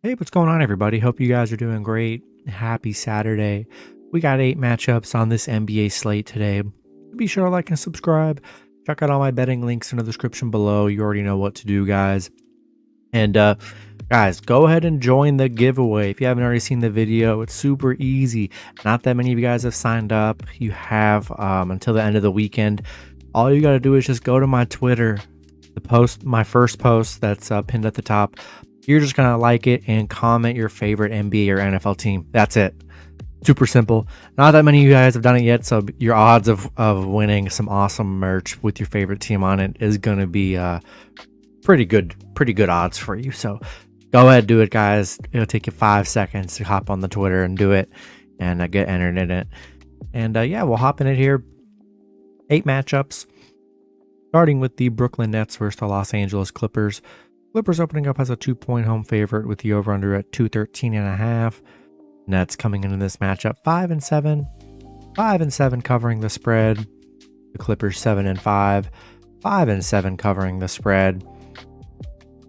Hey, what's going on, everybody? Hope you guys are doing great. Happy Saturday. We got 8 matchups on this NBA slate today. Be sure to like and subscribe. Check out all my betting links in the description below. You already know what to do, guys. And guys, go ahead and join the giveaway. If you haven't already seen the video, it's super easy. Not that many of you guys have signed up. You have until the end of the weekend. All you got to do is just go to my Twitter, my first post that's pinned at the top. You're just going to like it and comment your favorite NBA or NFL team. That's it. Super simple. Not that many of you guys have done it yet, so your odds of winning some awesome merch with your favorite team on it is going to be pretty good odds for you. So go ahead, do it, guys. It'll take you 5 seconds to hop on the Twitter and do it and get entered in it. And yeah, we'll hop in it here. 8 matchups, starting with the Brooklyn Nets versus the Los Angeles Clippers. Clippers opening up as a 2-point home favorite with the over-under at 213.5. Nets coming into this matchup 5-7, 5-7 covering the spread. The Clippers 7-5, 5-7 covering the spread.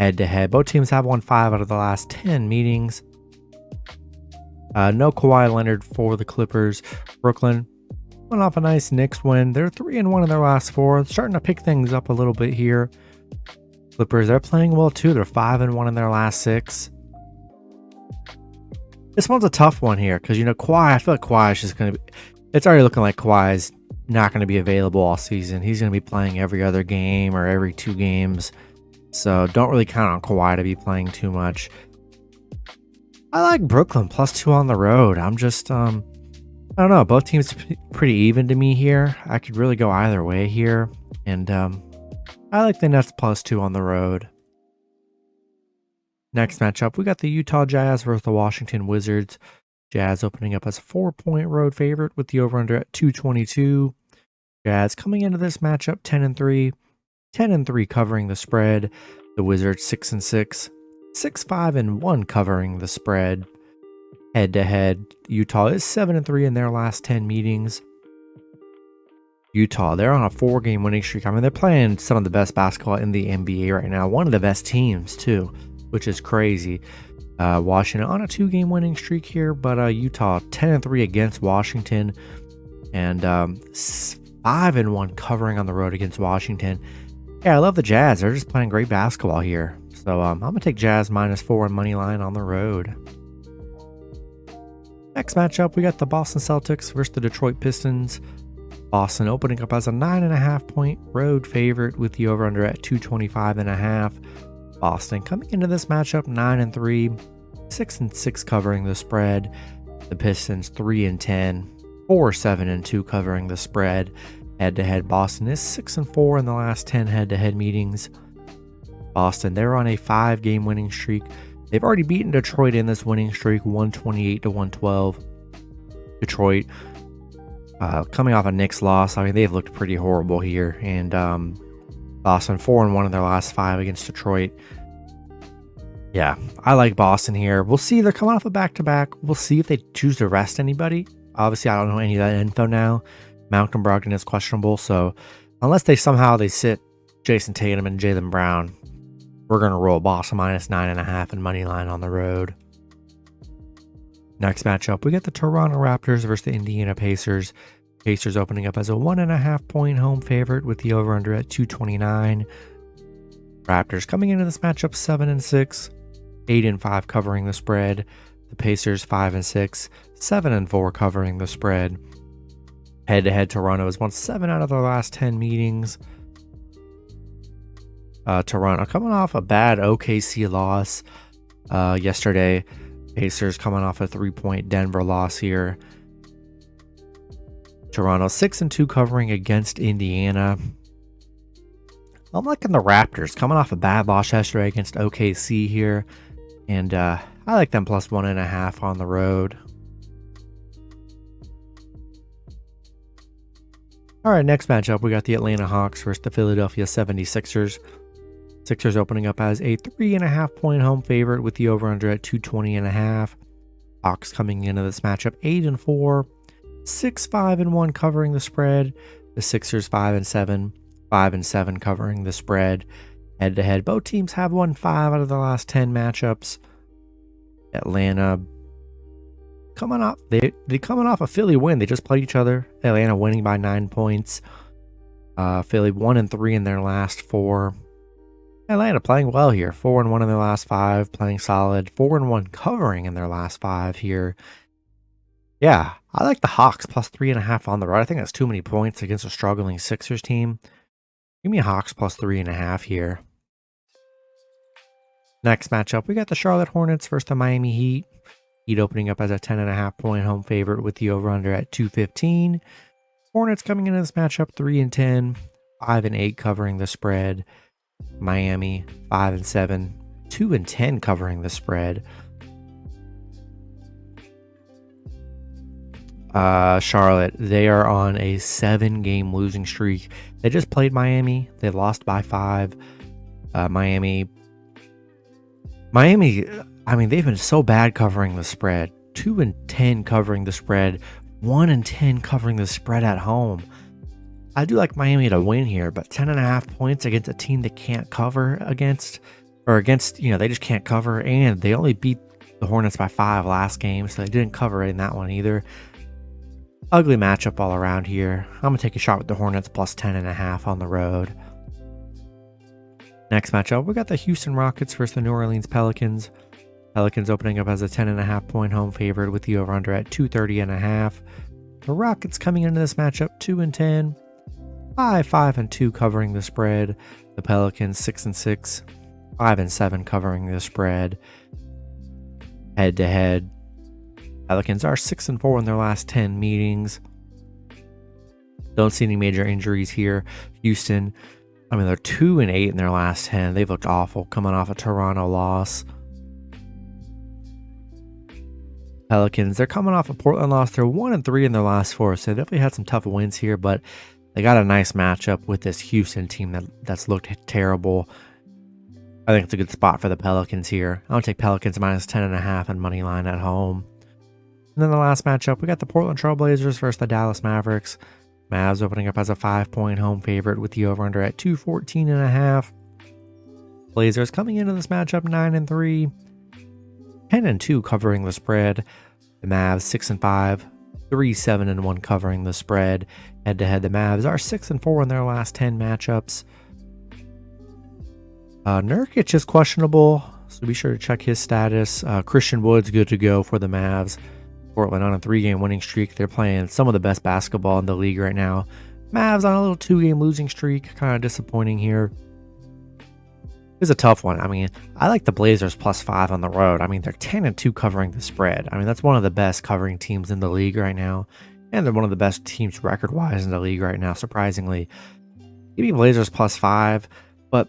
Head-to-head, both teams have won 5 out of the last 10 meetings. No Kawhi Leonard for the Clippers. Brooklyn went off a nice Knicks win. They're 3-1 in their last 4. Starting to pick things up a little bit here. Clippers, they're playing well too. They're 5-1 in their last 6. This one's a tough one here because, Kawhi, I feel like Kawhi is just going to be... It's already looking like Kawhi's not going to be available all season. He's going to be playing every other game or every 2 games. So don't really count on Kawhi to be playing too much. I like Brooklyn +2 on the road. I'm just, I don't know. Both teams pretty even to me here. I could really go either way here. And I like the Nets +2 on the road. Next matchup, we got the Utah Jazz versus the Washington Wizards. Jazz opening up as a 4-point road favorite with the over-under at 222. Jazz coming into this matchup 10-3, 10-3 covering the spread. The Wizards 6-6, 6-5-1 covering the spread. Head-to-head, Utah is 7-3 in their last 10 meetings. Utah, they're on a 4-game winning streak. I mean, they're playing some of the best basketball in the NBA right now. One of the best teams, too, which is crazy. Washington on a 2-game winning streak here, but Utah 10-3 against Washington and 5-1 covering on the road against Washington. Yeah, I love the Jazz. They're just playing great basketball here. So I'm going to take Jazz -4 money line on the road. Next matchup, we got the Boston Celtics versus the Detroit Pistons. Boston opening up as a 9.5-point road favorite with the over-under at 225.5. Boston coming into this matchup 9-3, 6-6 covering the spread. The Pistons 3-10, 4-7-2 covering the spread. Head-to-head, Boston is 6-4 in the last 10 head-to-head meetings. Boston, they're on a 5-game winning streak. They've already beaten Detroit in this winning streak, 128-112. Detroit, coming off a Knicks loss, I mean, they've looked pretty horrible here. And Boston 4-1 in their last 5 against Detroit. Yeah, I like Boston here. We'll see. They're coming off a back-to-back. We'll see if they choose to rest anybody. Obviously, I don't know any of that info now. Malcolm Brogdon is questionable, so unless they sit Jason Tatum and Jaylen Brown, we're going to roll Boston -9.5 and money line on the road. Next matchup, we get the Toronto Raptors versus the Indiana Pacers. Pacers opening up as a 1.5-point home favorite with the over-under at 229. Raptors coming into this matchup 7-6, 8-5 covering the spread. The Pacers 5-6, 7-4 covering the spread. Head-to-head, Toronto has won 7 out of their last 10 meetings. Toronto coming off a bad OKC loss yesterday. Pacers coming off a 3-point Denver loss here. Toronto 6-2 covering against Indiana. I'm liking the Raptors coming off a bad loss yesterday against OKC here. And I like them +1.5 on the road. All right, next matchup, we got the Atlanta Hawks versus the Philadelphia 76ers. Sixers opening up as a 3.5-point home favorite with the over-under at 220.5. Hawks coming into this matchup 8-4, 6-5-1 covering the spread. The Sixers 5-7, 5-7 covering the spread. Head to head, both teams have won 5 out of the last 10 matchups. Atlanta coming off they coming off a Philly win. They just played each other. Atlanta winning by 9 points. Philly 1-3 in their last 4. Atlanta playing well here. 4-1 in their last 5, playing solid. 4-1 covering in their last 5 here. Yeah, I like the Hawks plus 3.5 on the road. I think that's too many points against a struggling Sixers team. Give me Hawks plus 3.5 here. Next matchup, we got the Charlotte Hornets versus the Miami Heat. Heat opening up as a 10.5 point home favorite with the over-under at 215. Hornets coming into this matchup 3-10, 5-8 covering the spread. Miami 5-7, 2-10 covering the spread. Charlotte, they are on a 7-game losing streak. They just played Miami. They lost by 5. Miami, I mean, they've been so bad covering the spread. 2-10 covering the spread. 1-10 covering the spread at home. I do like Miami to win here, but 10.5 points against a team that can't cover against, they just can't cover, and they only beat the Hornets by 5 last game, so they didn't cover in that one either. Ugly matchup all around here. I'm going to take a shot with the Hornets plus 10.5 on the road. Next matchup, we got the Houston Rockets versus the New Orleans Pelicans. Pelicans opening up as a 10.5 point home favorite with the over-under at 230.5. The Rockets coming into this matchup 2-10, 5-2 covering the spread. The Pelicans 6-6, 5-7 covering the spread. Head to head, Pelicans are 6-4 in their last 10 meetings. Don't see any major injuries here. Houston, I mean, they're 2-8 in their last 10. They've looked awful coming off a Toronto loss. Pelicans, they're coming off a Portland loss. They're 1-3 in their last 4, so they definitely had some tough wins here, but they got a nice matchup with this Houston team that's looked terrible. I think it's a good spot for the Pelicans here. I'll take Pelicans minus 10.5 and money line at home. And then the last matchup, we got the Portland Trailblazers versus the Dallas Mavericks. Mavs opening up as a 5-point home favorite with the over-under at 214.5. Blazers coming into this matchup 9-3, 10-2 covering the spread. The Mavs 6-5, 3-7-1 covering the spread. Head to head, the Mavs are 6-4 in their last 10 matchups. Nurkic is questionable, so be sure to check his status. Christian Wood's good to go for the Mavs. Portland on a 3-game winning streak. They're playing some of the best basketball in the league right now. Mavs on a little 2-game losing streak. Kind of disappointing here. It's a tough one. I mean, I like the Blazers plus 5 on the road. I mean, they're 10-2 covering the spread. I mean, that's one of the best covering teams in the league right now. And they're one of the best teams record-wise in the league right now, surprisingly. Give me Blazers plus 5. But,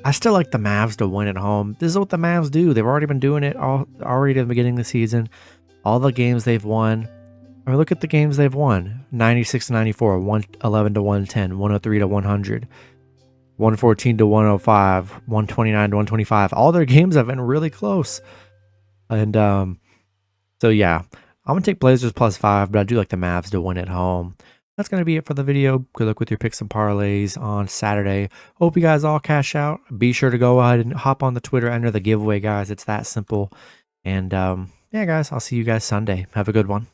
I still like the Mavs to win at home. This is what the Mavs do. They've already been doing it already at the beginning of the season. All the games they've won. I mean, look at the games they've won. 96-94, 111-110, 103-100. 114-105, 129-125. All their games have been really close. And so yeah, I'm going to take Blazers plus 5, but I do like the Mavs to win at home. That's going to be it for the video. Good luck with your picks and parlays on Saturday. Hope you guys all cash out. Be sure to go ahead and hop on the Twitter, enter the giveaway, guys. It's that simple. And yeah, guys, I'll see you guys Sunday. Have a good one.